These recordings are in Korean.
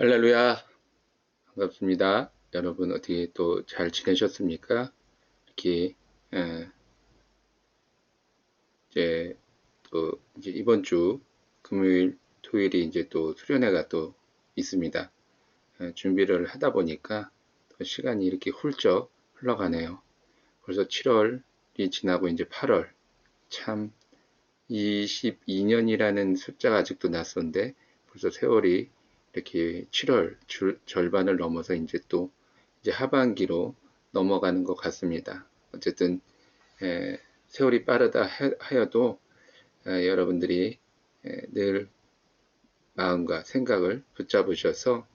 할렐루야, 반갑습니다. 여러분 어떻게 또 잘 지내셨습니까? 이렇게 에, 이제 이번 주 금요일, 토요일이 이제 또 수련회가 또 있습니다. 준비를 하다 보니까 또 시간이 이렇게 훌쩍 흘러가네요. 벌써 7월이 지나고 이제 8월, 참 22년이라는 숫자가 아직도 낯선데 벌써 세월이 이렇게 7월 절반을 넘어서 이제 하반기로 넘어가는 것 같습니다. 어쨌든 세월이 빠르다 하여도 여러분들이 늘 마음과 생각을 붙잡으셔서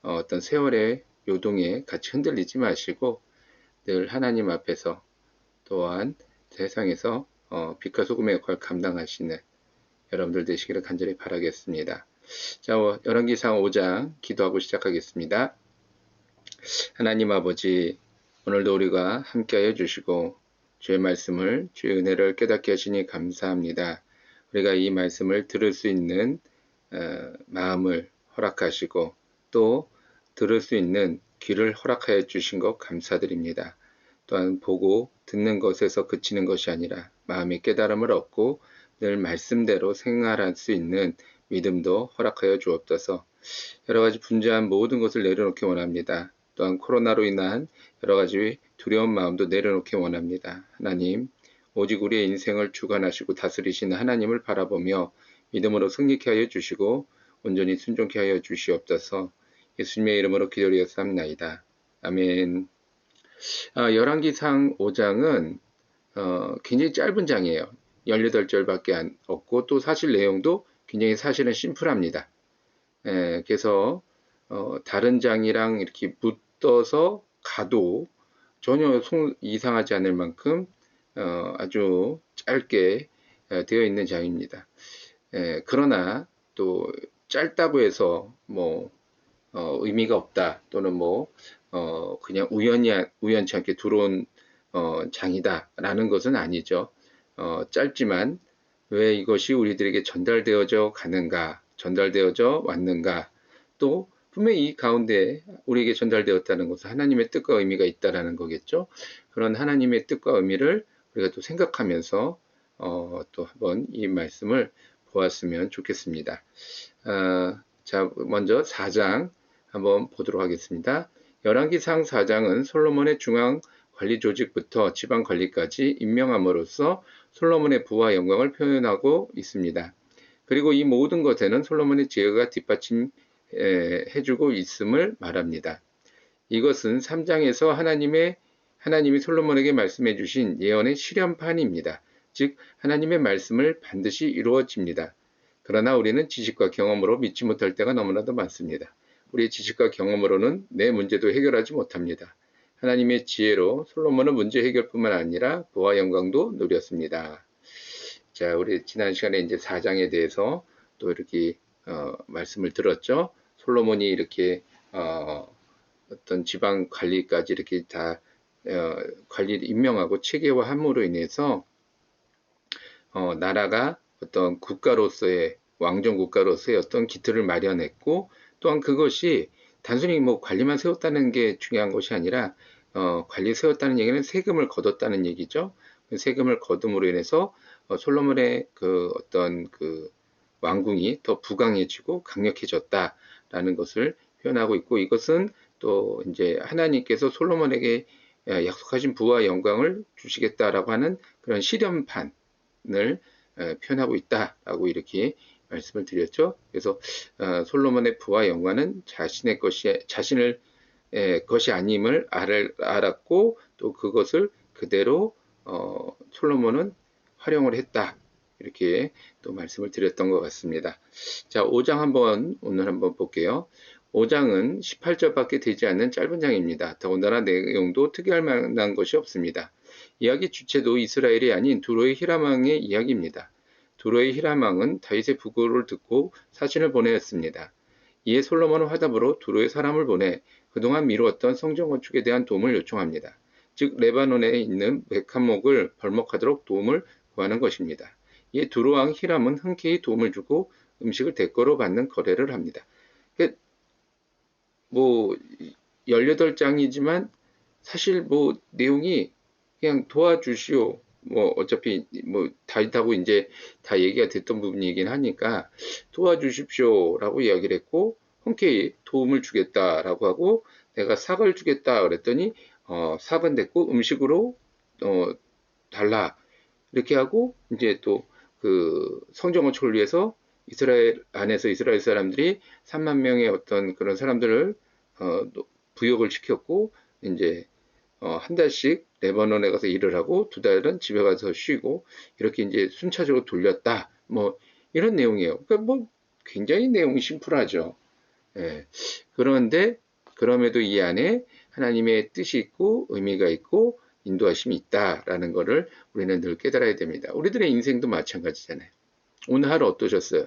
어떤 세월의 요동에 같이 흔들리지 마시고 늘 하나님 앞에서 또한 세상에서 빛과 소금의 역할을 감당하시는 여러분들 되시기를 간절히 바라겠습니다. 자, 열왕기상 5장 기도하고 시작하겠습니다. 하나님 아버지, 오늘도 우리가 함께하여 주시고 주의 말씀을, 주의 은혜를 깨닫게 하시니 감사합니다. 우리가 이 말씀을 들을 수 있는 마음을 허락하시고 또 들을 수 있는 귀를 허락하여 주신 것 감사드립니다. 또한 보고 듣는 것에서 그치는 것이 아니라 마음의 깨달음을 얻고 늘 말씀대로 생활할 수 있는 믿음도 허락하여 주옵소서. 여러 가지 분주한 모든 것을 내려놓기 원합니다. 또한 코로나로 인한 여러 가지 두려운 마음도 내려놓기 원합니다. 하나님, 오직 우리의 인생을 주관하시고 다스리시는 하나님을 바라보며 믿음으로 승리케 하여 주시고 온전히 순종케 하여 주시옵소서. 예수님의 이름으로 기도드렸사옵나이다. 아멘. 열왕기상 5장은 굉장히 짧은 장이에요. 18절밖에 없고 또 사실 내용도 굉장히 사실은 심플합니다. 그래서 다른 장이랑 이렇게 붙어서 가도 전혀 이상하지 않을 만큼 아주 짧게 되어 있는 장입니다. 그러나 또 짧다고 해서 뭐 의미가 없다 또는 그냥 우연치 않게 들어온 장이다라는 것은 아니죠. 짧지만 왜 이것이 우리들에게 전달되어져 가는가, 전달되어져 왔는가, 또 분명히 이 가운데 우리에게 전달되었다는 것은 하나님의 뜻과 의미가 있다라는 거겠죠. 그런 하나님의 뜻과 의미를 우리가 또 생각하면서 또 한번 이 말씀을 보았으면 좋겠습니다. 자, 먼저 4장 한번 보도록 하겠습니다. 열왕기상 4장은 솔로몬의 중앙 관리 조직부터 지방 관리까지 임명함으로써 솔로몬의 부와 영광을 표현하고 있습니다. 그리고 이 모든 것에는 솔로몬의 지혜가 뒷받침해주고 있음을 말합니다. 이것은 3장에서 하나님이 솔로몬에게 말씀해 주신 예언의 실현판입니다. 즉 하나님의 말씀을 반드시 이루어집니다. 그러나 우리는 지식과 경험으로 믿지 못할 때가 너무나도 많습니다. 우리의 지식과 경험으로는 내 문제도 해결하지 못합니다. 하나님의 지혜로 솔로몬은 문제 해결뿐만 아니라 부와 영광도 누렸습니다. 자, 우리 지난 시간에 이제 4장에 대해서 또 이렇게 말씀을 들었죠. 솔로몬이 이렇게 어떤 지방 관리까지 이렇게 다 관리를 임명하고 체계화함으로 인해서 나라가 어떤 국가로서의 왕정 국가로서의 어떤 기틀을 마련했고 또한 그것이 단순히 관리만 세웠다는 게 중요한 것이 아니라 관리 세웠다는 얘기는 세금을 거뒀다는 얘기죠. 세금을 거둠으로 인해서 솔로몬의 어떤 왕궁이 더 부강해지고 강력해졌다라는 것을 표현하고 있고 이것은 또 이제 하나님께서 솔로몬에게 약속하신 부와 영광을 주시겠다라고 하는 그런 실현판을 표현하고 있다라고 이렇게 말씀을 드렸죠. 그래서 솔로몬의 부와 영광은 자신의 것이 아님을 알았고 또 그것을 그대로 솔로몬은 활용을 했다. 이렇게 또 말씀을 드렸던 것 같습니다. 자, 5장 오늘 한번 볼게요. 5장은 18절밖에 되지 않는 짧은 장입니다. 더군다나 내용도 특이할 만한 것이 없습니다. 이야기 주체도 이스라엘이 아닌 두로의 히람왕의 이야기입니다. 두로의 히람왕은 다윗의 부고를 듣고 사신을 보내었습니다. 이에 솔로몬은 화답으로 두로의 사람을 보내 그동안 미루었던 성전 건축에 대한 도움을 요청합니다. 즉 레바논에 있는 백합목을 벌목하도록 도움을 구하는 것입니다. 이에 두로 왕 히람은 흔쾌히 도움을 주고 음식을 대가로 받는 거래를 합니다. 뭐 18장이지만 사실 뭐 내용이 그냥 도와주시오. 뭐 어차피 뭐 다윗하고 이제 다 얘기가 됐던 부분이긴 하니까 도와주십시오라고 이야기를 했고 흔쾌히 도움을 주겠다라고 하고 내가 삭을 주겠다 그랬더니 삭은 됐고 음식으로 달라 이렇게 하고 이제 또 그 성전 건축을 위해서 이스라엘 안에서 이스라엘 사람들이 3만 명의 어떤 그런 사람들을 부역을 시켰고 이제 한 달씩 레바논에 가서 일을 하고 두 달은 집에 가서 쉬고 이렇게 이제 순차적으로 돌렸다. 뭐 이런 내용이에요. 그러니까 뭐 굉장히 내용이 심플하죠. 예. 그런데 그럼에도 이 안에 하나님의 뜻이 있고 의미가 있고 인도하심이 있다라는 것을 우리는 늘 깨달아야 됩니다. 우리들의 인생도 마찬가지잖아요. 오늘 하루 어떠셨어요?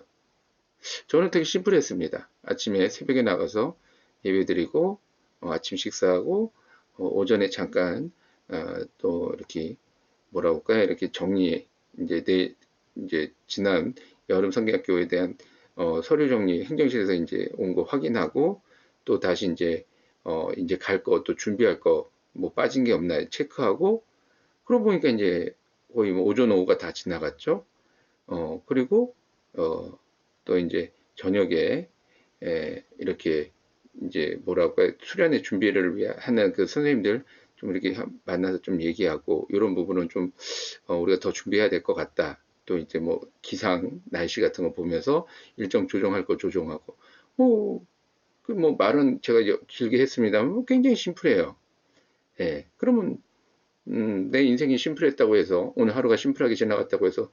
저는 되게 심플했습니다. 아침에 새벽에 나가서 예배드리고 아침 식사하고 오전에 잠깐 또 이렇게 뭐라고 할까요? 이렇게 정리 이제 지난 여름 성경학교에 대한 서류 정리 행정실에서 이제 온 거 확인하고 또 다시 이제 갈 거 또 준비할 거 뭐 빠진 게 없나 체크하고 그러고 보니까 이제 거의 뭐 오전 오후가 다 지나갔죠. 그리고 또 이제 저녁에 이렇게 이제 뭐라고 할까요? 수련회 준비를 위해 하는 그 선생님들 좀 이렇게 만나서 좀 얘기하고 이런 부분은 좀 우리가 더 준비해야 될 것 같다. 또 이제 뭐 기상 날씨 같은 거 보면서 일정 조정할 거 조정하고 뭐 말은 제가 길게 했습니다만 굉장히 심플해요. 예. 그러면 내 인생이 심플했다고 해서 오늘 하루가 심플하게 지나갔다고 해서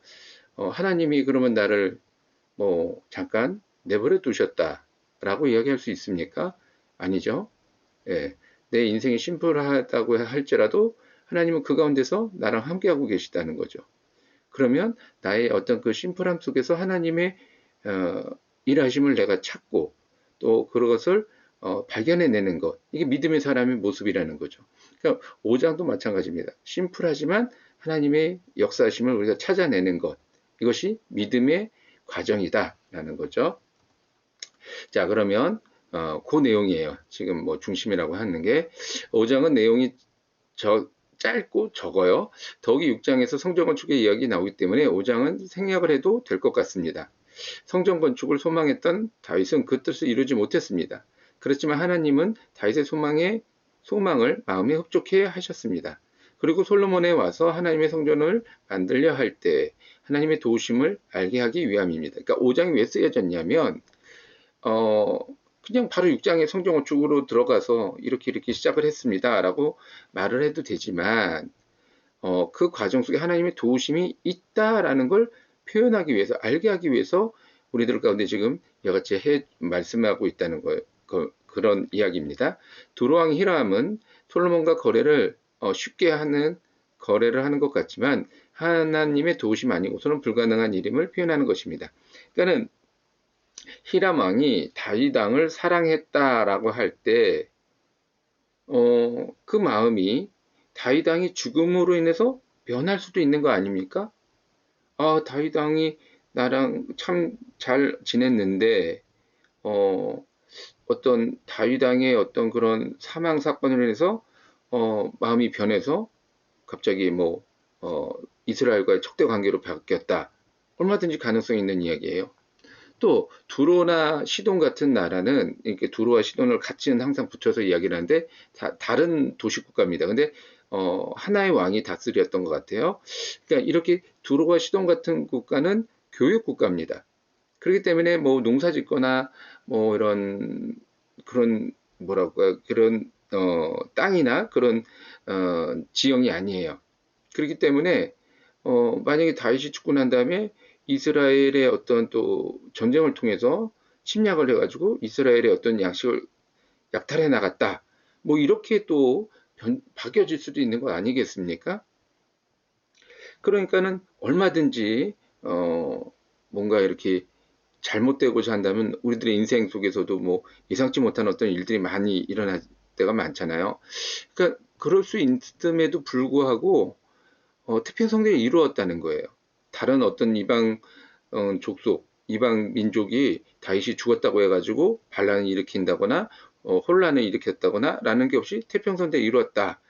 하나님이 그러면 나를 뭐 잠깐 내버려 두셨다라고 이야기할 수 있습니까? 아니죠. 예. 내 인생이 심플하다고 할지라도 하나님은 그 가운데서 나랑 함께하고 계시다는 거죠. 그러면 나의 어떤 그 심플함 속에서 하나님의 어, 일하심을 내가 찾고 또 그것을 발견해내는 것. 이게 믿음의 사람의 모습이라는 거죠. 그러니까 5장도 마찬가지입니다. 심플하지만 하나님의 역사하심을 우리가 찾아내는 것. 이것이 믿음의 과정이다라는 거죠. 자, 그러면 그 내용이에요. 지금 뭐 중심이라고 하는 게 5장은 내용이 짧고 적어요. 더욱이 6장에서 성전 건축의 이야기 나오기 때문에 5장은 생략을 해도 될 것 같습니다. 성전 건축을 소망했던 다윗은 그 뜻을 이루지 못했습니다. 그렇지만 하나님은 다윗의 소망을 마음에 흡족해 하셨습니다. 그리고 솔로몬에 와서 하나님의 성전을 만들려 할 때 하나님의 도우심을 알게 하기 위함입니다. 그러니까 5장이 왜 쓰여졌냐면 그냥 바로 6장의 성전 건축으로 들어가서 이렇게 시작을 했습니다라고 말을 해도 되지만 그 과정 속에 하나님의 도우심이 있다라는 걸 표현하기 위해서 알게 하기 위해서 우리들 가운데 지금 이같이 말씀하고 있다는 그런 이야기입니다. 두로왕 히람은 솔로몬과 쉽게 하는 거래를 하는 것 같지만 하나님의 도우심 아니고서는 불가능한 일임을 표현하는 것입니다. 그러니까는 히람 왕이 다윗 왕을 사랑했다라고 할 때, 그 마음이 다윗 왕이 죽음으로 인해서 변할 수도 있는 거 아닙니까? 아, 다윗 왕이 나랑 참 잘 지냈는데, 어떤 다윗 왕의 어떤 그런 사망 사건으로 인해서, 마음이 변해서 갑자기 이스라엘과의 척대 관계로 바뀌었다. 얼마든지 가능성이 있는 이야기예요. 또 두로나 시돈 같은 나라는 이렇게 두로와 시돈을 같이는 항상 붙여서 이야기를 하는데 다른 도시 국가입니다. 근데 하나의 왕이 다스렸던 것 같아요. 그러니까 이렇게 두로와 시돈 같은 국가는 교육 국가입니다. 그렇기 때문에 뭐 농사 짓거나 뭐 이런 그런 뭐랄까 그런 땅이나 그런 지형이 아니에요. 그렇기 때문에 만약에 다윗이 죽고 난 다음에 이스라엘의 어떤 또 전쟁을 통해서 침략을 해가지고 이스라엘의 어떤 양식을 약탈해 나갔다. 뭐 이렇게 또 바뀌어질 수도 있는 거 아니겠습니까? 그러니까는 얼마든지 뭔가 이렇게 잘못되고자 한다면 우리들의 인생 속에서도 뭐 예상치 못한 어떤 일들이 많이 일어날 때가 많잖아요. 그러니까 그럴 수 있음에도 불구하고 태평 성전이 이루었다는 거예요. 다른 어떤 이방 족속, 이방 민족이 다윗이 죽었다고 해가지고 반란을 일으킨다거나 혼란을 일으켰다거나 라는 게 없이 태평성대에 이루었다.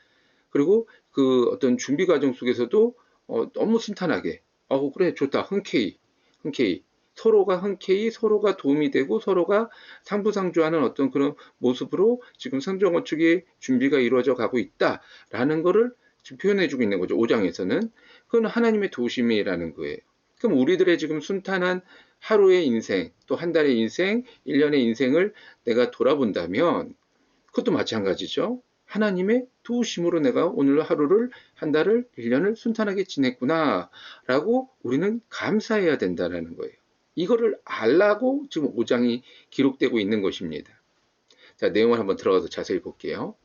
그리고 그 어떤 준비 과정 속에서도 너무 순탄하게 그래 좋다 흔쾌히 서로가 흔쾌히 서로가 도움이 되고 서로가 상부상조하는 어떤 그런 모습으로 지금 성전 건축이 준비가 이루어져 가고 있다라는 거를 지금 표현해주고 있는 거죠. 5장에서는 그건 하나님의 도우심이라는 거예요. 그럼 우리들의 지금 순탄한 하루의 인생, 또 한 달의 인생, 1년의 인생을 내가 돌아본다면 그것도 마찬가지죠. 하나님의 도우심으로 내가 오늘 하루를, 한 달을, 1년을 순탄하게 지냈구나 라고 우리는 감사해야 된다는 거예요. 이거를 알라고 지금 5장이 기록되고 있는 것입니다. 자, 내용을 한번 들어가서 자세히 볼게요.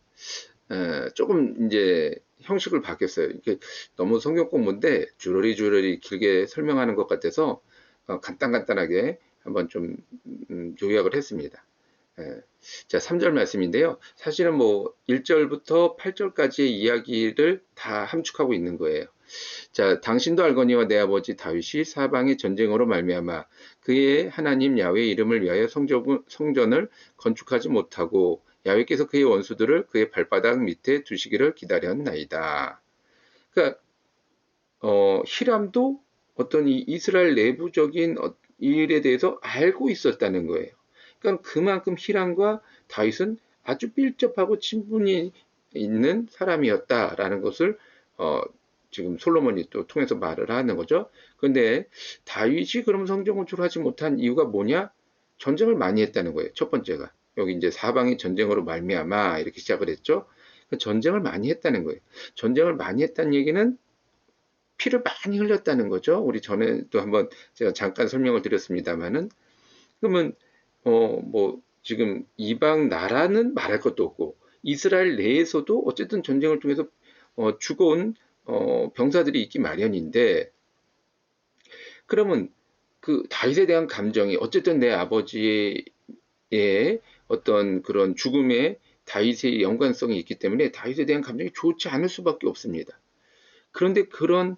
조금 이제 형식을 바뀌었어요. 이게 너무 성경 공부인데 주러리 길게 설명하는 것 같아서 간단하게 한번 좀 요약을 했습니다. 자, 3절 말씀인데요. 사실은 뭐 1절부터 8절까지의 이야기를 다 함축하고 있는 거예요. 자, 당신도 알거니와 내 아버지 다윗이 사방의 전쟁으로 말미암아 그의 하나님 야훼의 이름을 위하여 성전을 건축하지 못하고 야훼께서 그의 원수들을 그의 발바닥 밑에 두시기를 기다렸나이다. 그러니까 히람도 어떤 이 이스라엘 내부적인 일에 대해서 알고 있었다는 거예요. 그러니까 그만큼 히람과 다윗은 아주 밀접하고 친분이 있는 사람이었다라는 것을 지금 솔로몬이 또 통해서 말을 하는 거죠. 그런데 다윗이 그럼 성전 건축을 하지 못한 이유가 뭐냐? 전쟁을 많이 했다는 거예요. 첫 번째가 여기 이제 사방이 전쟁으로 말미암아 이렇게 시작을 했죠. 전쟁을 많이 했다는 거예요. 전쟁을 많이 했다는 얘기는 피를 많이 흘렸다는 거죠. 우리 전에도 한번 제가 잠깐 설명을 드렸습니다만은 그러면 뭐 지금 이방 나라는 말할 것도 없고 이스라엘 내에서도 어쨌든 전쟁을 통해서 죽어온 병사들이 있기 마련인데 그러면 그 다윗에 대한 감정이 어쨌든 내 아버지의 어떤 그런 죽음에 다윗의 연관성이 있기 때문에 다윗에 대한 감정이 좋지 않을 수밖에 없습니다. 그런데 그런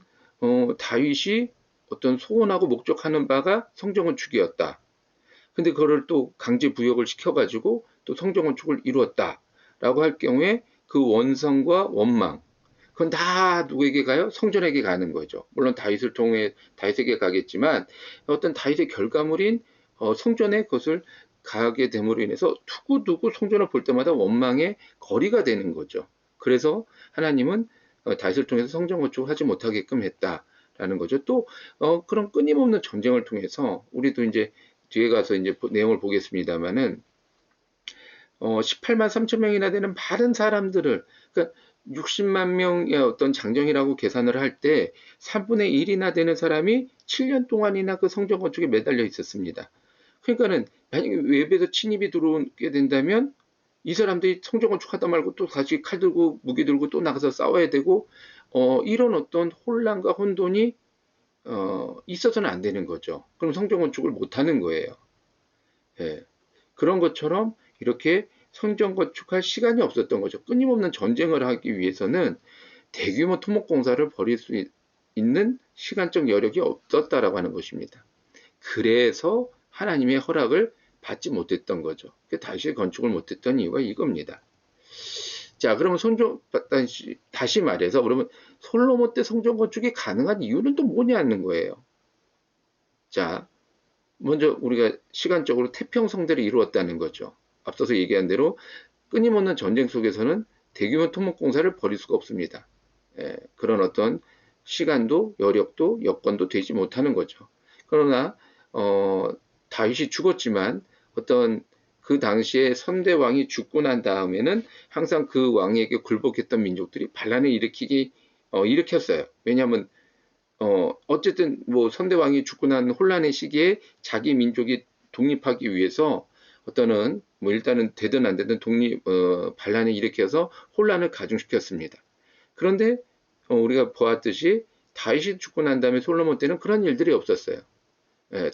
다윗이 어떤 소원하고 목적하는 바가 성전 건축이었다. 근데 그거를 또 강제 부역을 시켜가지고 또 성전 건축을 이루었다라고 할 경우에 그 원성과 원망 그건 다 누구에게 가요? 성전에게 가는 거죠. 물론 다윗을 통해 다윗에게 가겠지만 어떤 다윗의 결과물인 성전에 그것을 가게 됨으로 인해서 두고두고 성전을 볼 때마다 원망의 거리가 되는 거죠. 그래서 하나님은 다윗을 통해서 성전 건축을 하지 못하게끔 했다라는 거죠. 또 그런 끊임없는 전쟁을 통해서 우리도 이제 뒤에 가서 이제 내용을 보겠습니다만은 18만 3천 명이나 되는 많은 사람들을 그러니까 60만 명의 어떤 장정이라고 계산을 할 때 3분의 1이나 되는 사람이 7년 동안이나 그 성전 건축에 매달려 있었습니다. 그러니까는 만약에 외부에서 침입이 들어오게 된다면 이 사람들이 성전 건축하다 말고 또 다시 칼 들고 무기 들고 또 나가서 싸워야 되고 이런 어떤 혼란과 혼돈이 있어서는 안 되는 거죠. 그럼 성전 건축을 못 하는 거예요. 예. 그런 것처럼 이렇게 성전 건축할 시간이 없었던 거죠. 끊임없는 전쟁을 하기 위해서는 대규모 토목공사를 벌일 수 있는 시간적 여력이 없었다라고 하는 것입니다. 그래서 하나님의 허락을 받지 못했던 거죠. 다시 건축을 못했던 이유가 이겁니다. 자, 그러면 다시 말해서 그러면 솔로몬 때 성전 건축이 가능한 이유는 또 뭐냐는 거예요. 자, 먼저 우리가 시간적으로 태평성대를 이루었다는 거죠. 앞서서 얘기한 대로 끊임없는 전쟁 속에서는 대규모 토목공사를 벌일 수가 없습니다. 그런 어떤 시간도 여력도 여건도 되지 못하는 거죠. 그러나 다윗이 죽었지만 어떤 그 당시에 선대왕이 죽고 난 다음에는 항상 그 왕에게 굴복했던 민족들이 반란을 일으켰어요. 왜냐하면 어쨌든 뭐 선대왕이 죽고 난 혼란의 시기에 자기 민족이 독립하기 위해서 어떤은 뭐 일단은 되든 안 되든 반란을 일으켜서 혼란을 가중시켰습니다. 그런데 우리가 보았듯이 다윗이 죽고 난 다음에 솔로몬 때는 그런 일들이 없었어요.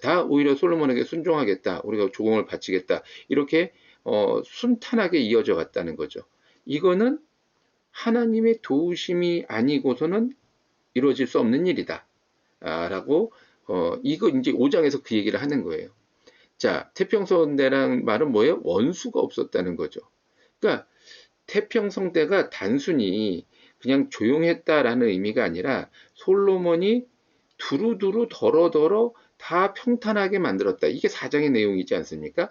다 오히려 솔로몬에게 순종하겠다. 우리가 조공을 바치겠다. 이렇게 순탄하게 이어져 갔다는 거죠. 이거는 하나님의 도우심이 아니고서는 이루어질 수 없는 일이다. 라고 이거 이제 5장에서 그 얘기를 하는 거예요. 자, 태평성대라는 말은 뭐예요? 원수가 없었다는 거죠. 그러니까 태평성대가 단순히 그냥 조용했다라는 의미가 아니라 솔로몬이 두루두루 더러더러 다 평탄하게 만들었다. 이게 사장의 내용이지 않습니까?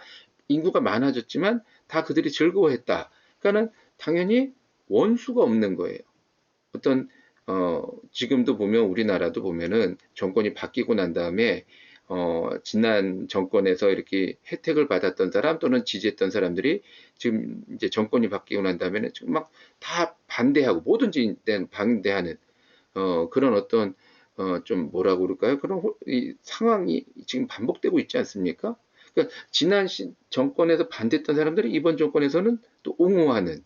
인구가 많아졌지만 다 그들이 즐거워했다. 그러니까는 당연히 원수가 없는 거예요. 어떤 지금도 보면 우리나라도 보면은 정권이 바뀌고 난 다음에 지난 정권에서 이렇게 혜택을 받았던 사람 또는 지지했던 사람들이 지금 이제 정권이 바뀌고 난 다음에는 지금 막 다 반대하고 뭐든지 반대하는 그런 어떤 좀 뭐라고 그럴까요? 그런 이 상황이 지금 반복되고 있지 않습니까? 그러니까 지난 정권에서 반대했던 사람들이 이번 정권에서는 또 옹호하는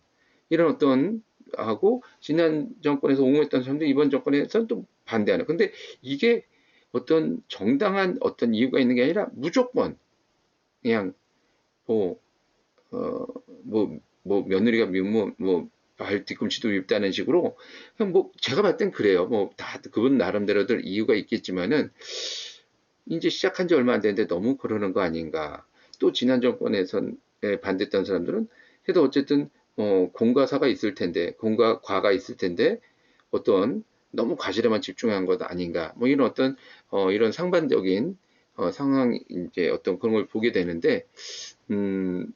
이런 어떤 하고 지난 정권에서 옹호했던 사람들이 이번 정권에서는 또 반대하는. 근데 이게 어떤 정당한 어떤 이유가 있는 게 아니라 무조건 그냥 뭐, 어, 뭐 며느리가 미우면 발 뒤꿈치도 밉다는 식으로 그냥 뭐 제가 봤을 땐 그래요. 뭐 다 그분 나름대로들 이유가 있겠지만은 이제 시작한 지 얼마 안 됐는데 너무 그러는 거 아닌가. 또 지난 정권에선 반대했던 사람들은 해도 어쨌든 공과사가 있을 텐데 공과 과가 있을 텐데 어떤 너무 과실에만 집중한 것 아닌가. 뭐 이런 어떤 이런 상반적인 상황 이제 어떤 그런 걸 보게 되는데 음,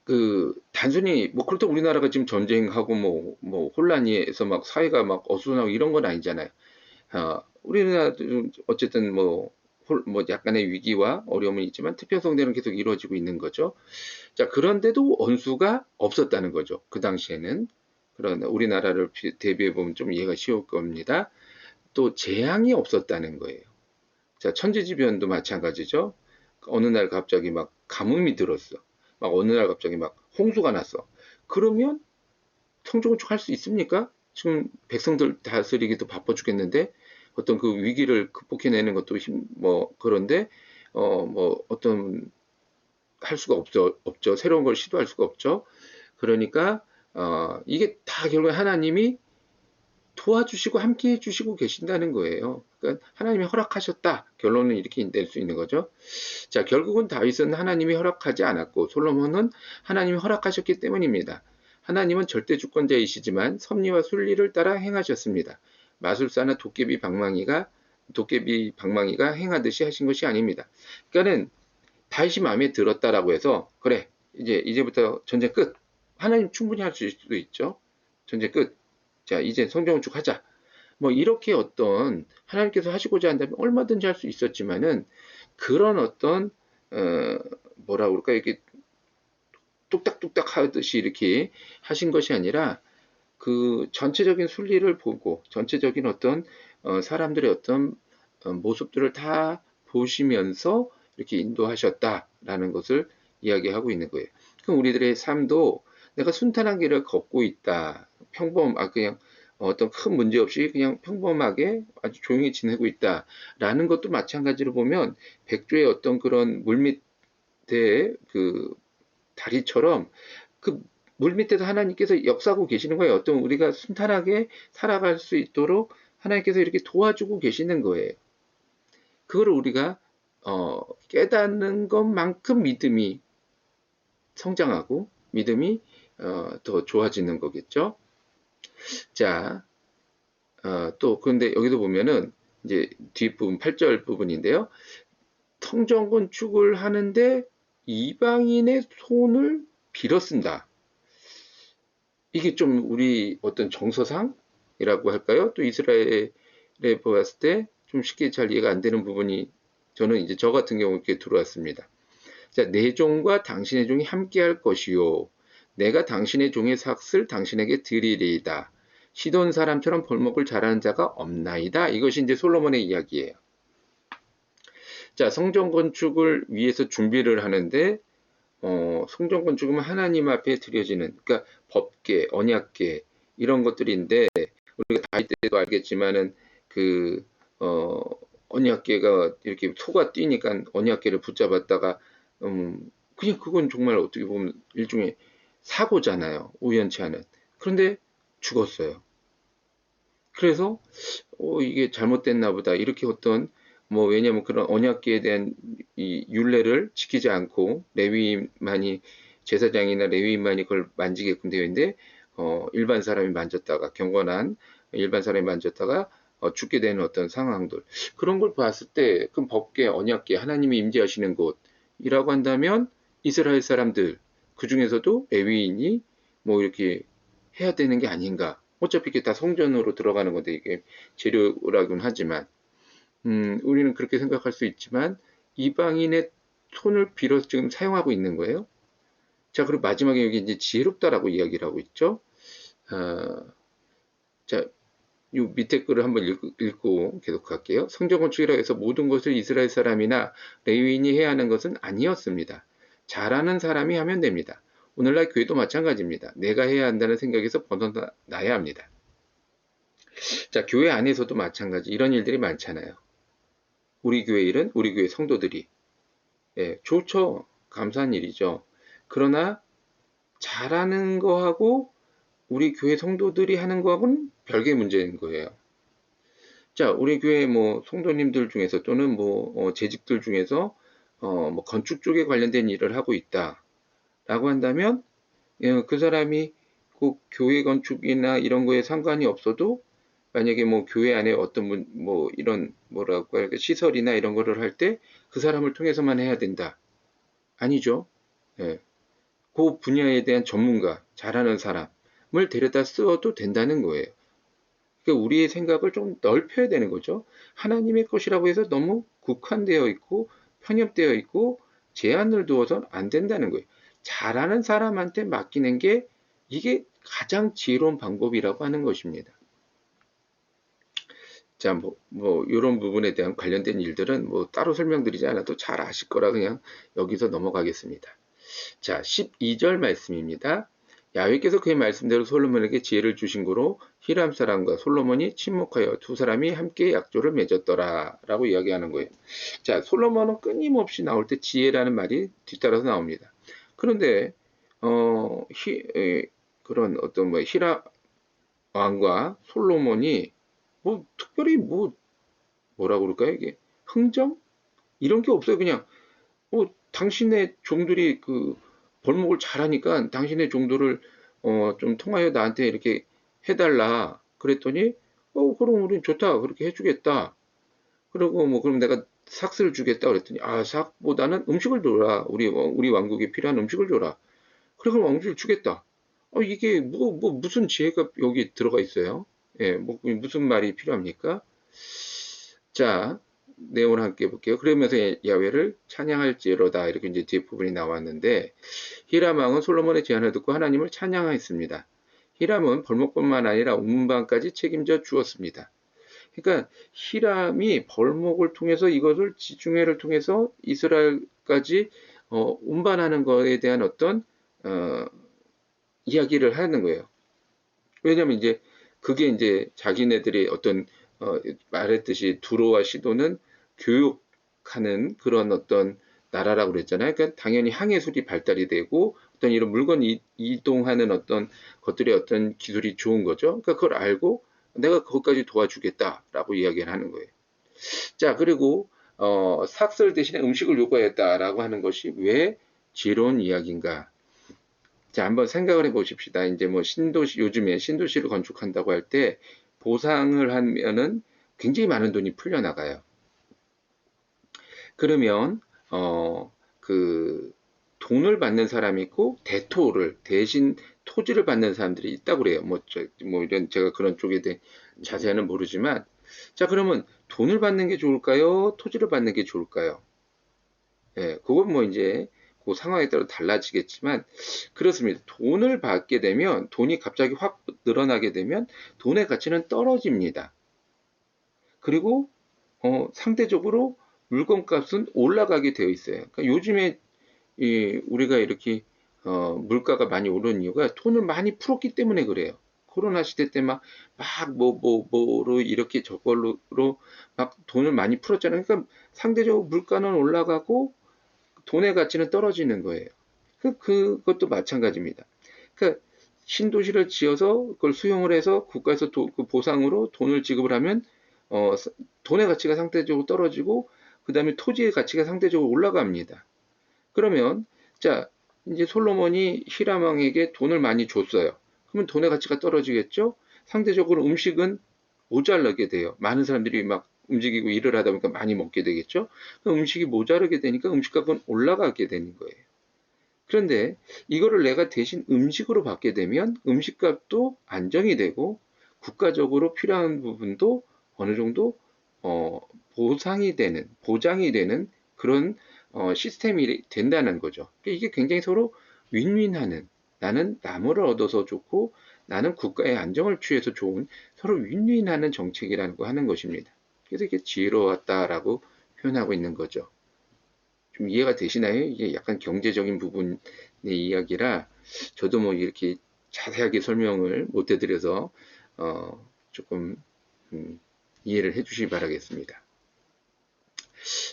그 단순히 뭐 그렇다고 우리나라가 지금 전쟁하고 뭐 혼란이에서 막 사회가 막 어수선하고 이런 건 아니잖아요. 우리나라도 어쨌든 뭐 약간의 위기와 어려움은 있지만 투표성대는 계속 이루어지고 있는 거죠. 자, 그런데도 원수가 없었다는 거죠. 그 당시에는. 그런 우리나라를 대비해 보면 좀 이해가 쉬울 겁니다. 또 재앙이 없었다는 거예요. 자, 천재지변도 마찬가지죠. 어느 날 갑자기 막 가뭄이 들었어. 막 어느 날 갑자기 막 홍수가 났어. 그러면 성종을 할 수 있습니까? 지금 백성들 다스리기도 바빠 죽겠는데 어떤 그 위기를 극복해내는 것도 그런데 뭐 어떤 할 수가 없죠. 새로운 걸 시도할 수가 없죠. 그러니까 이게 다 결국에 하나님이 도와주시고 함께 해주시고 계신다는 거예요. 그러니까 하나님이 허락하셨다. 결론은 이렇게 낼 수 있는 거죠. 자, 결국은 다윗은 하나님이 허락하지 않았고 솔로몬은 하나님이 허락하셨기 때문입니다. 하나님은 절대 주권자이시지만 섭리와 순리를 따라 행하셨습니다. 마술사나 도깨비 방망이가 행하듯이 하신 것이 아닙니다. 그러니까는 다윗이 마음에 들었다라고 해서 그래 이제부터 전쟁 끝. 하나님 충분히 할 수도 있죠. 전쟁 끝. 자, 이제 성경건축 하자. 뭐 이렇게 어떤 하나님께서 하시고자 한다면 얼마든지 할 수 있었지만은 그런 어떤 뭐라 그럴까 이렇게 뚝딱뚝딱 하듯이 이렇게 하신 것이 아니라 그 전체적인 순리를 보고 전체적인 어떤 사람들의 어떤 모습들을 다 보시면서 이렇게 인도하셨다라는 것을 이야기하고 있는 거예요. 그럼 우리들의 삶도 내가 순탄한 길을 걷고 있다. 그냥 어떤 큰 문제 없이 그냥 평범하게 아주 조용히 지내고 있다라는 것도 마찬가지로 보면 백조의 어떤 그런 물밑의 그 다리처럼 그 물밑에서 하나님께서 역사하고 계시는 거예요. 어떤 우리가 순탄하게 살아갈 수 있도록 하나님께서 이렇게 도와주고 계시는 거예요. 그거를 우리가 깨닫는 것만큼 믿음이 성장하고 믿음이 더 좋아지는 거겠죠. 자, 또 그런데 여기도 보면은 이제 뒷부분 8절 부분인데요. 성전 건축을 하는데 이방인의 손을 빌어 쓴다. 이게 좀 우리 어떤 정서상이라고 할까요? 또 이스라엘에 보았을 때 좀 쉽게 잘 이해가 안 되는 부분이 저는 이제 저 같은 경우 이렇게 들어왔습니다. 자, 내 종과 당신의 종이 함께할 것이요. 내가 당신의 종의 삭슬 당신에게 드리리이다. 시돈 사람처럼 벌목을 잘하는 자가 없나이다. 이것이 이제 솔로몬의 이야기예요. 자, 성전 건축을 위해서 준비를 하는데 성전 건축은 하나님 앞에 드려지는 그러니까 법계, 언약계 이런 것들인데 우리가 다윗 때도 알겠지만은 그 언약계가 이렇게 소가 뛰니까 언약계를 붙잡았다가 그냥 그건 정말 어떻게 보면 일종의 사고잖아요. 우연치 않은. 그런데 죽었어요. 그래서 이게 잘못됐나 보다 이렇게 어떤 뭐 왜냐면 그런 언약궤에 대한 이 율례를 지키지 않고 레위인만이 제사장이나 레위인만이 그걸 만지게끔 되어 있는데 일반 사람이 만졌다가 경건한 일반 사람이 만졌다가 죽게 되는 어떤 상황들 그런 걸 봤을 때 그럼 법궤 언약궤 하나님이 임재하시는 곳이라고 한다면 이스라엘 사람들 그 중에서도 레위인이 뭐 이렇게 해야 되는 게 아닌가 어차피 이게 다 성전으로 들어가는 건데 이게 재료라고는 하지만 우리는 그렇게 생각할 수 있지만 이방인의 손을 빌어서 지금 사용하고 있는 거예요. 자, 그리고 마지막에 여기 이제 지혜롭다라고 이야기를 하고 있죠. 어, 자, 이 밑에 글을 한번 읽고 계속 갈게요. 성전 건축이라 해서 모든 것을 이스라엘 사람이나 레위인이 해야 하는 것은 아니었습니다. 잘하는 사람이 하면 됩니다. 오늘날 교회도 마찬가지입니다. 내가 해야 한다는 생각에서 벗어나야 합니다. 자, 교회 안에서도 마찬가지 이런 일들이 많잖아요. 우리 교회 일은 우리 교회 성도들이 좋죠. 감사한 일이죠. 그러나 잘하는 거하고 우리 교회 성도들이 하는 거하고는 별개의 문제인 거예요. 자, 우리 교회 뭐 성도님들 중에서 또는 뭐 재직들 중에서 뭐 건축 쪽에 관련된 일을 하고 있다라고 한다면 그 사람이 꼭 교회 건축이나 이런 거에 상관이 없어도 만약에 뭐 교회 안에 어떤 뭐 이런 뭐라고 할까 시설이나 이런 거를 할 때 그 사람을 통해서만 해야 된다. 아니죠. 예. 그 분야에 대한 전문가, 잘하는 사람을 데려다 써도 된다는 거예요. 그러니까 우리의 생각을 좀 넓혀야 되는 거죠. 하나님의 것이라고 해서 너무 국한되어 있고 편협되어 있고 제한을 두어서는 안 된다는 거예요. 잘하는 사람한테 맡기는 게 이게 가장 지혜로운 방법이라고 하는 것입니다. 자, 이런 부분에 대한 관련된 일들은 뭐 따로 설명드리지 않아도 잘 아실 거라 그냥 여기서 넘어가겠습니다. 자, 12절 말씀입니다. 야훼께서 그의 말씀대로 솔로몬에게 지혜를 주신 거로 히람 사람과 솔로몬이 친목하여 두 사람이 함께 약조를 맺었더라 라고 이야기하는 거예요. 자, 솔로몬은 끊임없이 나올 때 지혜라는 말이 뒤따라서 나옵니다. 그런데 그런 어떤 뭐 히람 왕과 솔로몬이 뭐 특별히 뭐라고 그럴까요? 이게 흥정 이런 게 없어요. 그냥 당신의 종들이 그 벌목을 잘하니까 당신의 종들을 좀 통하여 나한테 이렇게 해달라. 그랬더니 그럼 우린 좋다. 그렇게 해주겠다. 그리고 뭐 그럼 내가 삭스를 주겠다. 그랬더니 삭보다는 음식을 줘라. 우리 왕국에 필요한 음식을 줘라. 그래 그럼 음식을 주겠다. 이게 무슨 지혜가 여기 들어가 있어요? 예, 무슨 말이 필요합니까? 자, 내용을 함께 볼게요. 그러면서 야훼를 찬양할지로다 이렇게 이제 뒷부분이 나왔는데 히람 왕은 솔로몬의 제안을 듣고 하나님을 찬양하였습니다. 히람은 벌목뿐만 아니라 운반까지 책임져 주었습니다. 그러니까 히람이 벌목을 통해서 이것을 지중해를 통해서 이스라엘까지 운반하는 것에 대한 어떤 이야기를 하는 거예요. 왜냐하면 이제 그게 이제 자기네들이 어떤 말했듯이 두로와 시도는 교육하는 그런 어떤 나라라고 그랬잖아요. 그러니까 당연히 항해술이 발달이 되고 어떤 이런 물건 이동하는 어떤 것들의 어떤 기술이 좋은 거죠. 그러니까 그걸 알고 내가 그것까지 도와주겠다라고 이야기를 하는 거예요. 자, 그리고 삭설 대신에 음식을 요구했다라고 하는 것이 왜 지혜로운 이야기인가? 자, 한번 생각을 해 보십시다. 이제 뭐 요즘에 신도시를 건축한다고 할 때 보상을 하면은 굉장히 많은 돈이 풀려나가요. 그러면, 그, 돈을 받는 사람이 있고, 대신 토지를 받는 사람들이 있다고 그래요. 제가 그런 쪽에 대해 자세히는 모르지만. 자, 그러면 돈을 받는 게 좋을까요? 토지를 받는 게 좋을까요? 예, 그건 뭐 이제 그 상황에 따라 달라지겠지만 그렇습니다. 돈을 받게 되면 돈이 갑자기 확 늘어나게 되면 돈의 가치는 떨어집니다. 그리고 상대적으로 물건값은 올라가게 되어 있어요. 그러니까 요즘에 우리가 이렇게 물가가 많이 오르는 이유가 돈을 많이 풀었기 때문에 그래요. 코로나 시대 때 뭐로 이렇게 저걸로 막 돈을 많이 풀었잖아요. 그러니까 상대적으로 물가는 올라가고 돈의 가치는 떨어지는 거예요. 그것도 마찬가지입니다. 그러니까 신도시를 지어서 그걸 수용을 해서 국가에서 그 보상으로 돈을 지급을 하면 돈의 가치가 상대적으로 떨어지고 그 다음에 토지의 가치가 상대적으로 올라갑니다. 그러면 자 이제 솔로몬이 히람 왕에게 돈을 많이 줬어요. 그러면 돈의 가치가 떨어지겠죠? 상대적으로 음식은 모자라게 돼요. 많은 사람들이 막 움직이고 일을 하다 보니까 많이 먹게 되겠죠? 음식이 모자르게 되니까 음식값은 올라가게 되는 거예요. 그런데 이거를 내가 대신 음식으로 받게 되면 음식값도 안정이 되고 국가적으로 필요한 부분도 어느 정도 보장이 되는 그런 시스템이 된다는 거죠. 이게 굉장히 서로 윈윈하는, 나는 나무를 얻어서 좋고 나는 국가의 안정을 취해서 좋은, 서로 윈윈하는 정책이라는 거 하는 것입니다. 그래서 이게 지혜로웠다라고 표현하고 있는 거죠. 좀 이해가 되시나요? 이게 약간 경제적인 부분의 이야기라 저도 뭐 이렇게 자세하게 설명을 못 해드려서 조금 이해를 해주시기 바라겠습니다.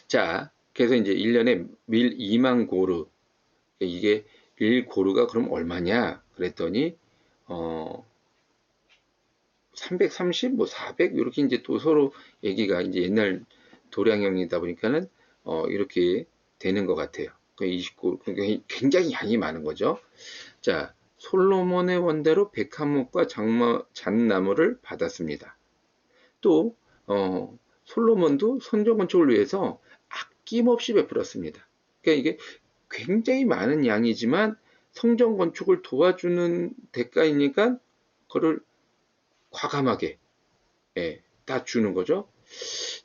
자, 그래서 이제 1년에 밀 2만 고르, 이게 1고르가 그럼 얼마냐? 그랬더니 330, 뭐 400, 이렇게 이제 또 서로 얘기가 이제 옛날 도량형이다 보니까는 이렇게 되는 것 같아요. 29, 그러니까 굉장히 양이 많은 거죠. 자, 솔로몬의 원대로 백합목과 잣나무를 받았습니다. 또 솔로몬도 성전 건축을 위해서 아낌없이 베풀었습니다. 그러니까 이게 굉장히 많은 양이지만 성전 건축을 도와주는 대가이니까 그걸 과감하게 다 주는 거죠.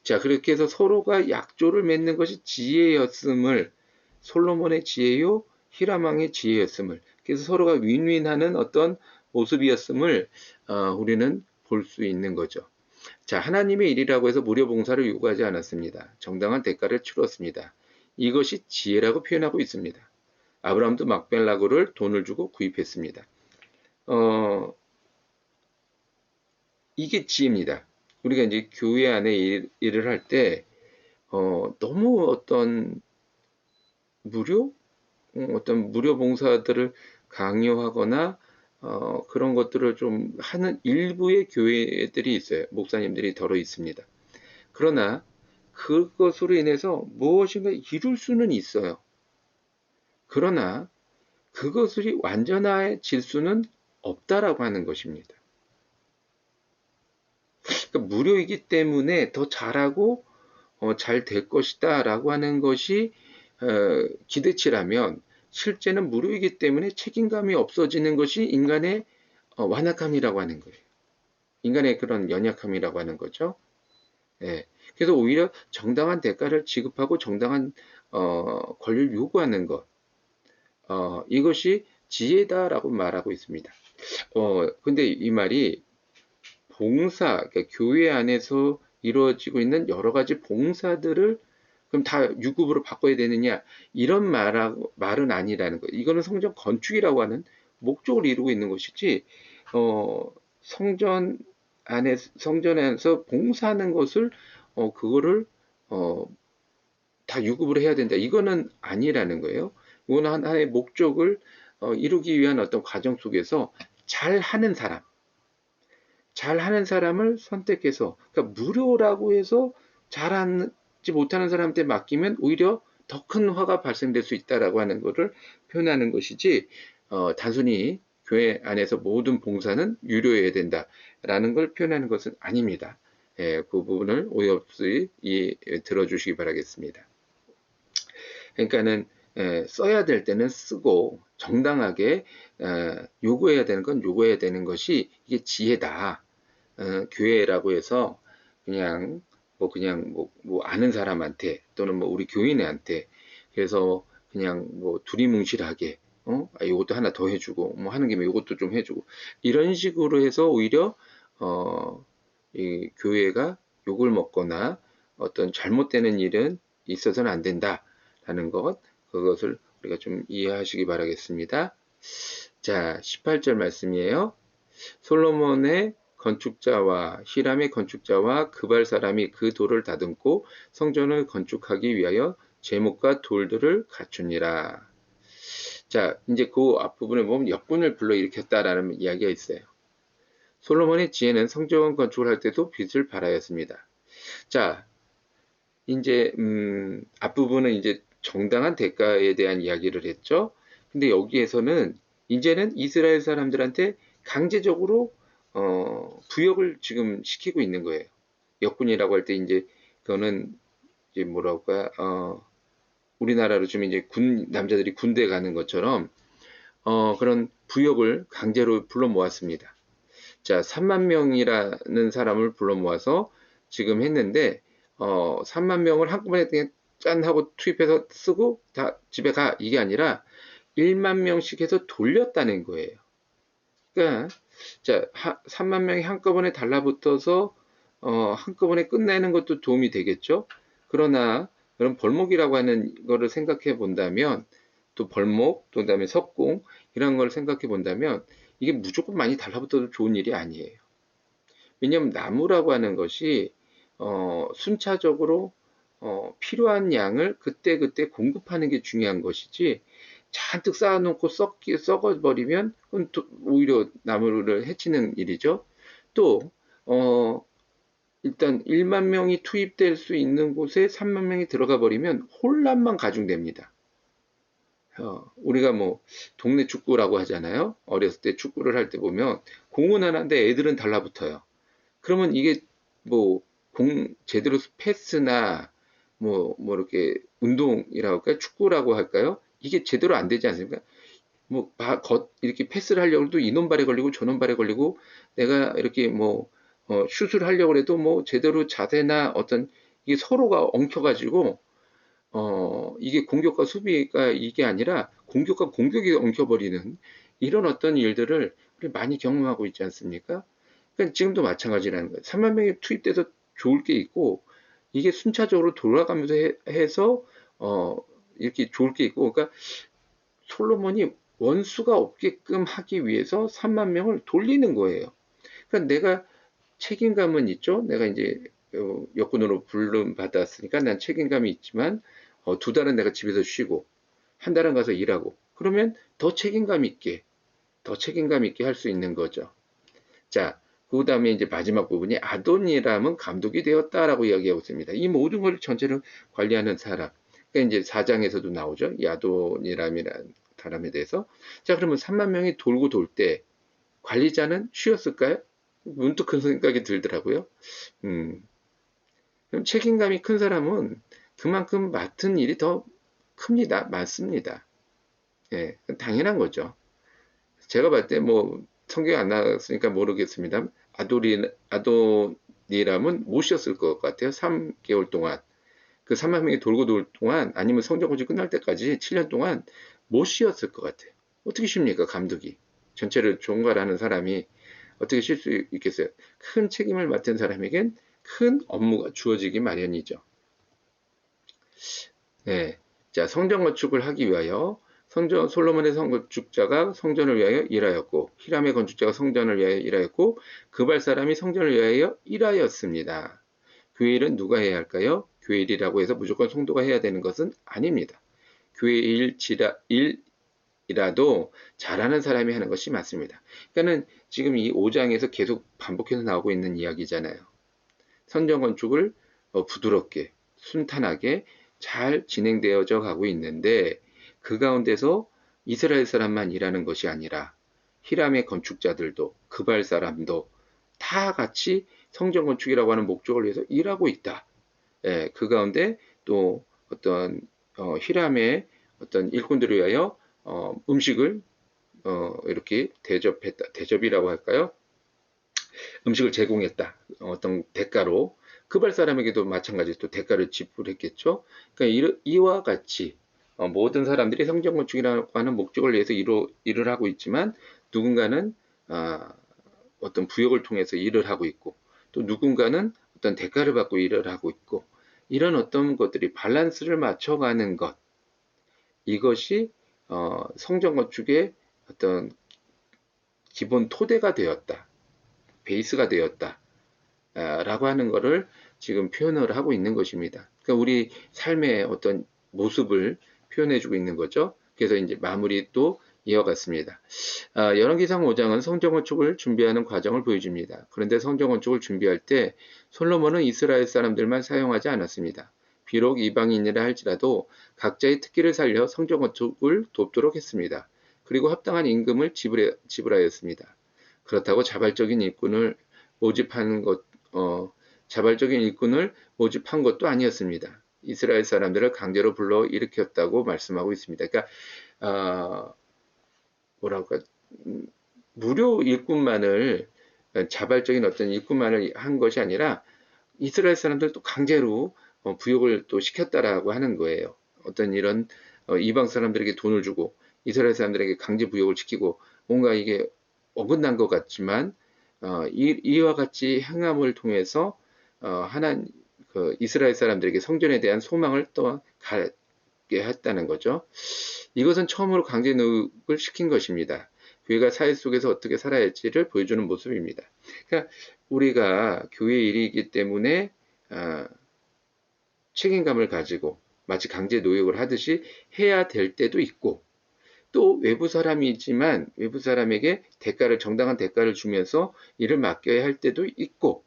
자, 그렇게 해서 서로가 약조를 맺는 것이 지혜였음을, 솔로몬의 지혜요 히람 왕의 지혜였음을, 그래서 서로가 윈윈하는 어떤 모습이었음을 우리는 볼 수 있는 거죠. 자, 하나님의 일이라고 해서 무료 봉사를 요구하지 않았습니다. 정당한 대가를 치렀습니다. 이것이 지혜라고 표현하고 있습니다. 아브라함도 막벨라고를 돈을 주고 구입했습니다. 이게 지혜입니다. 우리가 이제 교회 안에 일을 할 때, 너무 어떤 무료 봉사들을 강요하거나, 그런 것들을 좀 하는 일부의 교회들이 있어요. 목사님들이 더러 있습니다. 그러나 그것으로 인해서 무엇인가 이룰 수는 있어요. 그러나 그것이 완전해질 수는 없다라고 하는 것입니다. 그러니까 무료이기 때문에 더 잘하고 잘 될 것이다 라고 하는 것이 기대치라면, 실제는 무료이기 때문에 책임감이 없어지는 것이 인간의 완악함이라고 하는 거예요. 인간의 그런 연약함이라고 하는 거죠. 예. 그래서 오히려 정당한 대가를 지급하고 정당한 권리를 요구하는 것, 이것이 지혜다라고 말하고 있습니다. 근데 이 말이 봉사, 그러니까 교회 안에서 이루어지고 있는 여러 가지 봉사들을 그럼 다 유급으로 바꿔야 되느냐, 이런 말은 아니라는 거예요. 이거는 성전 건축이라고 하는 목적을 이루고 있는 것이지, 성전에서 봉사하는 것을 그거를 다 유급으로 해야 된다, 이거는 아니라는 거예요. 이거는 하나의 목적을 이루기 위한 어떤 과정 속에서 잘하는 사람을 선택해서, 그러니까 무료라고 해서 잘하지 못하는 사람한테 맡기면 오히려 더 큰 화가 발생될 수 있다라고 하는 것을 표현하는 것이지, 단순히 교회 안에서 모든 봉사는 유료해야 된다라는 걸 표현하는 것은 아닙니다. 그 부분을 오해 없이 들어주시기 바라겠습니다. 그러니까는 써야 될 때는 쓰고 정당하게 요구해야 되는 건 요구해야 되는 것이 이게 지혜다. 교회라고 해서 그냥 뭐 아는 사람한테 또는 뭐 우리 교인한테 그래서 그냥 뭐 두리뭉실하게 이것도 하나 더 해주고 뭐 하는 김에 이것도 좀 해주고 이런 식으로 해서 오히려 이 교회가 욕을 먹거나 어떤 잘못되는 일은 있어서는 안 된다라는 그것을 우리가 좀 이해하시기 바라겠습니다. 자, 18절 말씀이에요. 솔로몬의 건축자와 히람의 건축자와 그발 사람이 그 돌을 다듬고 성전을 건축하기 위하여 제목과 돌들을 갖추니라. 자, 이제 그 앞부분에 보면 역군을 불러일으켰다라는 이야기가 있어요. 솔로몬의 지혜는 성전 건축을 할 때도 빛을 발하였습니다. 자, 이제 앞부분은 이제 정당한 대가에 대한 이야기를 했죠. 근데 여기에서는 이제는 이스라엘 사람들한테 강제적으로 부역을 지금 시키고 있는 거예요. 역군이라고 할 때 이제 그거는 이제 뭐랄까 우리나라로 좀 이제 남자들이 군대 가는 것처럼 그런 부역을 강제로 불러 모았습니다. 자, 3만 명이라는 사람을 불러 모아서 지금 했는데 3만 명을 한꺼번에 그냥 짠 하고 투입해서 쓰고 다 집에 가 이게 아니라 1만 명씩 해서 돌렸다는 거예요. 그러니까 자, 3만 명이 한꺼번에 달라붙어서 한꺼번에 끝내는 것도 도움이 되겠죠. 그러나 그런 벌목이라고 하는 거를 생각해 본다면 또 벌목, 또 그다음에 석공 이런 걸 생각해 본다면 이게 무조건 많이 달라붙어도 좋은 일이 아니에요. 왜냐하면 나무라고 하는 것이 순차적으로 필요한 양을 그때그때 공급하는 게 중요한 것이지 잔뜩 쌓아놓고 썩어버리면 그건 오히려 나무를 해치는 일이죠. 또 일단 1만 명이 투입될 수 있는 곳에 3만 명이 들어가 버리면 혼란만 가중됩니다. 우리가 뭐 동네 축구라고 하잖아요. 어렸을 때 축구를 할 때 보면 공은 하나인데 애들은 달라붙어요. 그러면 이게 뭐 제대로 패스나 뭐 이렇게 운동이라고 할까요? 축구라고 할까요? 이게 제대로 안 되지 않습니까? 뭐 이렇게 패스를 하려고 해도 이놈 발에 걸리고 저놈 발에 걸리고 내가 이렇게 뭐 슛을 하려고 해도 뭐 제대로 자세나 어떤 이게 서로가 엉켜가지고 이게 공격과 수비가 이게 아니라 공격과 공격이 엉켜버리는 이런 어떤 일들을 우리 많이 경험하고 있지 않습니까? 그러니까 지금도 마찬가지라는 거예요. 3만 명이 투입돼서 좋을 게 있고 이게 순차적으로 돌아가면서 해서 이렇게 좋을 게 있고 그러니까 솔로몬이 원수가 없게끔 하기 위해서 3만 명을 돌리는 거예요. 그러니까 내가 책임감은 있죠. 내가 이제 역군으로 불름 받았으니까 난 책임감이 있지만 2달은 내가 집에서 쉬고 한 달은 가서 일하고 그러면 더 책임감 있게 할 수 있는 거죠. 자, 그 다음에 이제 마지막 부분이 아도니람은 감독이 되었다라고 이야기하고 있습니다. 이 모든 걸 전체를 관리하는 사람. 그러니까 이제 4장에서도 나오죠. 이 아도니람이라는 사람에 대해서. 자, 그러면 3만 명이 돌고 돌 때 관리자는 쉬었을까요? 문득 그 생각이 들더라고요. 그럼 책임감이 큰 사람은 그만큼 맡은 일이 더 큽니다. 많습니다. 예, 당연한 거죠. 제가 봤을 때 뭐 성경에 안 나왔으니까 모르겠습니다. 아도니람은 못 쉬었을 것 같아요. 3개월 동안. 그 3만 명이 돌고 돌 동안 아니면 성전건축 끝날 때까지 7년 동안 못 쉬었을 것 같아요. 어떻게 쉽니까 감독이. 전체를 종괄하는 사람이 어떻게 쉴 수 있겠어요. 큰 책임을 맡은 사람에겐 큰 업무가 주어지기 마련이죠. 네. 자, 성전 건축을 하기 위하여 솔로몬의 건축자가 성전을 위하여 일하였고 히람의 건축자가 성전을 위하여 일하였고 그발 사람이 성전을 위하여 일하였습니다. 교회 일은 누가 해야 할까요? 교회 일이라고 해서 무조건 성도가 해야 되는 것은 아닙니다. 교회 일이라도 잘하는 사람이 하는 것이 맞습니다. 그러니까는 지금 이 5장에서 계속 반복해서 나오고 있는 이야기잖아요. 성전 건축을 부드럽게 순탄하게 잘 진행되어져 가고 있는데 그 가운데서 이스라엘 사람만 일하는 것이 아니라 히람의 건축자들도 그발 사람도 다 같이 성전 건축이라고 하는 목적을 위해서 일하고 있다. 예, 그 가운데 또 어떤 히람의 어떤 일꾼들을 위하여 음식을 이렇게 대접이라고 할까요? 음식을 제공했다. 어떤 대가로 그발 사람에게도 마찬가지로 또 대가를 지불했겠죠. 그러니까 이와 같이 모든 사람들이 성전 건축이라고 하는 목적을 위해서 일을 하고 있지만 누군가는 어떤 부역을 통해서 일을 하고 있고 또 누군가는 어떤 대가를 받고 일을 하고 있고 이런 어떤 것들이 밸런스를 맞춰가는 것 이것이 성전 건축의 어떤 기본 토대가 되었다. 베이스가 되었다. 라고 하는 것을 지금 표현을 하고 있는 것입니다. 그러니까 우리 삶의 어떤 모습을 표현해주고 있는 거죠. 그래서 이제 마무리 또 이어갔습니다. 열왕기상 5장은 성전 건축을 준비하는 과정을 보여줍니다. 그런데 성전 건축을 준비할 때 솔로몬은 이스라엘 사람들만 사용하지 않았습니다. 비록 이방인이라 할지라도 각자의 특기를 살려 성전 건축을 돕도록 했습니다. 그리고 합당한 임금을 지불하였습니다. 그렇다고 자발적인 일꾼을 모집한 것도 아니었습니다. 이스라엘 사람들을 강제로 불러 일으켰다고 말씀하고 있습니다. 그러니까 뭐랄까 무료 일꾼만을 자발적인 어떤 일꾼만을 한 것이 아니라 이스라엘 사람들도 강제로 부역을 또 시켰다라고 하는 거예요. 어떤 이런 이방 사람들에게 돈을 주고 이스라엘 사람들에게 강제 부역을 시키고 뭔가 이게 어긋난 것 같지만 이와 같이 행함을 통해서 이스라엘 사람들에게 성전에 대한 소망을 또 갖게 했다는 거죠. 이것은 처음으로 강제 노역을 시킨 것입니다. 교회가 사회 속에서 어떻게 살아야 할지를 보여주는 모습입니다. 그러니까 우리가 교회 일이기 때문에 책임감을 가지고 마치 강제 노역을 하듯이 해야 될 때도 있고, 또 외부 사람이지만 외부 사람에게 정당한 대가를 주면서 일을 맡겨야 할 때도 있고,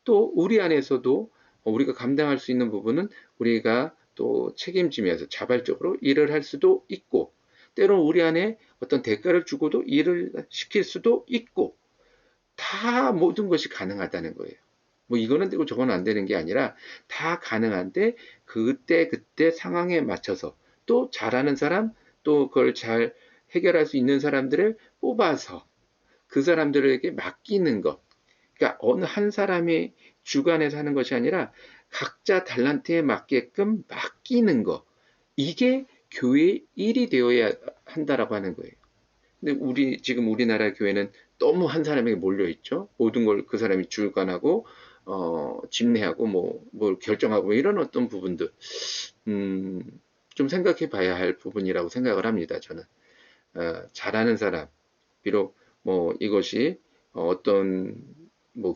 또 우리 안에서도 우리가 감당할 수 있는 부분은 우리가 또 책임지면서 자발적으로 일을 할 수도 있고, 때로 우리 안에 어떤 대가를 주고도 일을 시킬 수도 있고, 다 모든 것이 가능하다는 거예요. 뭐 이거는 되고 저거는 안 되는 게 아니라 다 가능한데 그때 상황에 맞춰서 또 잘하는 사람, 또 그걸 잘 해결할 수 있는 사람들을 뽑아서 그 사람들에게 맡기는 것. 그러니까 어느 한 사람이 주관해서 하는 것이 아니라 각자 달란트에 맞게끔 맡기는 것. 이게 교회의 일이 되어야 한다라고 하는 거예요. 근데 지금 우리나라 교회는 너무 한 사람에게 몰려 있죠. 모든 걸 그 사람이 주관하고, 집례하고, 뭘 결정하고, 이런 어떤 부분들, 좀 생각해 봐야 할 부분이라고 생각을 합니다, 저는. 잘하는 사람, 비록 이것이 어떤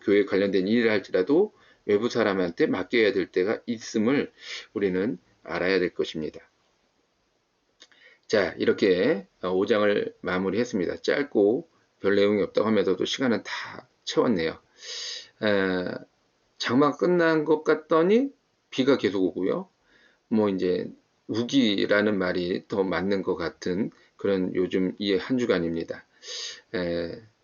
교회 관련된 일을 할지라도 외부 사람한테 맡겨야 될 때가 있음을 우리는 알아야 될 것입니다. 자, 이렇게 5장을 마무리했습니다. 짧고 별 내용이 없다고 하면서도 시간은 다 채웠네요. 장마가 끝난 것 같더니 비가 계속 오고요. 이제 우기라는 말이 더 맞는 것 같은 그런 요즘 이 한 주간입니다.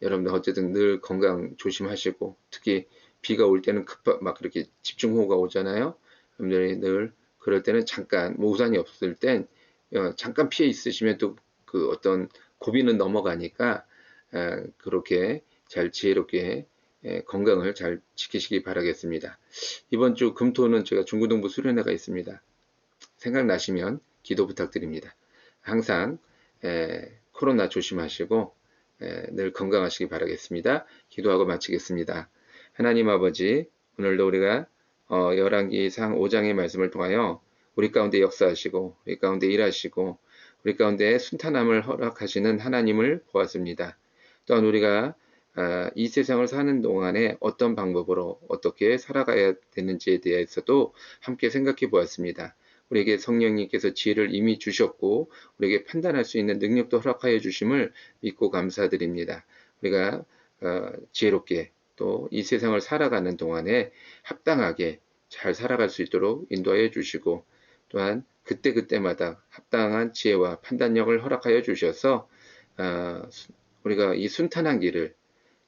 여러분들 어쨌든 늘 건강 조심하시고, 특히 비가 올 때는 막 그렇게 집중호우가 오잖아요. 여러분들이 늘 그럴 때는 잠깐, 우산이 없을 땐 잠깐 피해 있으시면 또 그 어떤 고비는 넘어가니까 그렇게 잘 지혜롭게 건강을 잘 지키시기 바라겠습니다. 이번 주 금토는 제가 중고등부 수련회가 있습니다. 생각나시면 기도 부탁드립니다. 항상 코로나 조심하시고 늘 건강하시기 바라겠습니다. 기도하고 마치겠습니다. 하나님 아버지, 오늘도 우리가 열왕기상 5장의 말씀을 통하여 우리 가운데 역사하시고 우리 가운데 일하시고 우리 가운데 순탄함을 허락하시는 하나님을 보았습니다. 또한 우리가 이 세상을 사는 동안에 어떤 방법으로 어떻게 살아가야 되는지에 대해서도 함께 생각해 보았습니다. 우리에게 성령님께서 지혜를 이미 주셨고 우리에게 판단할 수 있는 능력도 허락하여 주심을 믿고 감사드립니다. 우리가 지혜롭게 또 이 세상을 살아가는 동안에 합당하게 잘 살아갈 수 있도록 인도하여 주시고, 또한 그때그때마다 합당한 지혜와 판단력을 허락하여 주셔서 우리가 이 순탄한 길을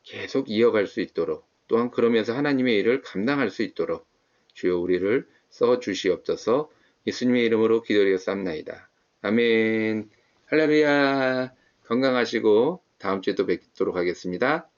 계속 이어갈 수 있도록, 또한 그러면서 하나님의 일을 감당할 수 있도록 주여 우리를 써 주시옵소서. 예수님의 이름으로 기도드렸사옵나이다. 아멘. 할렐루야. 건강하시고 다음 주에 또 뵙도록 하겠습니다.